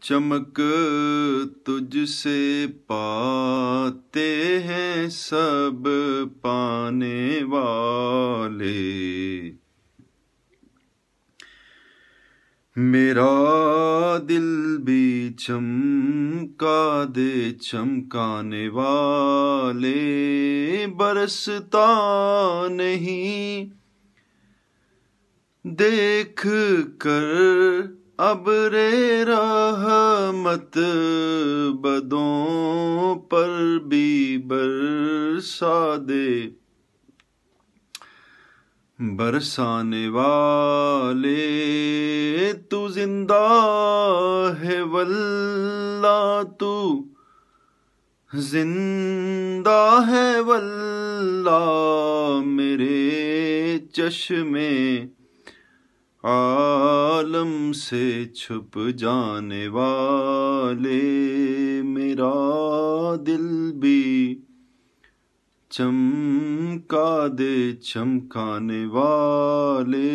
चमक तुझसे पाते हैं सब पाने वाले। मेरा दिल भी चमका दे चमकाने वाले। बरसता नहीं देख कर अब रे रहमत, बदों पर भी बरसा दे। बरसाने वाले तू जिंदा है वल्ला, तू जिंदा है वल्ला। मेरे चश्मे आलम से छुप जाने वाले। मेरा दिल भी चमका दे चमकाने वाले।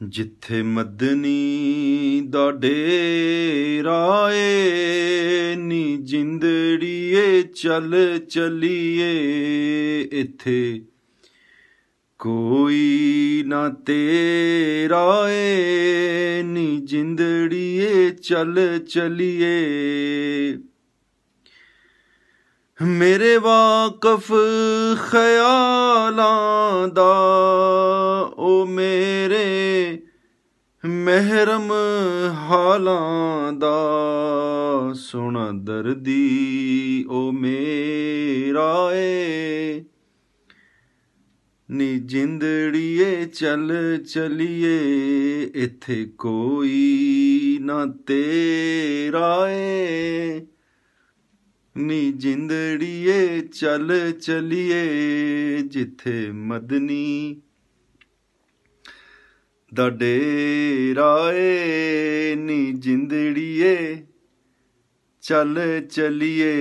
जिथे मदनी दा डेरा ए नी जिंदड़िए चल चलिए। इथे कोई ना तेरा ए नी जिंदड़िए चल चलिए। मेरे वाकफ ख्यालां दा ओ मेरे महरम हालां दा। सोना दर्दी ओ मेरा ए नी जिंदड़िए चल चलिए। इथे कोई ना तेरा ए नी जिंदड़िए चल चलिए। जिथे मदनी दा डेरा ए नी जिंदड़िए चल चलिए।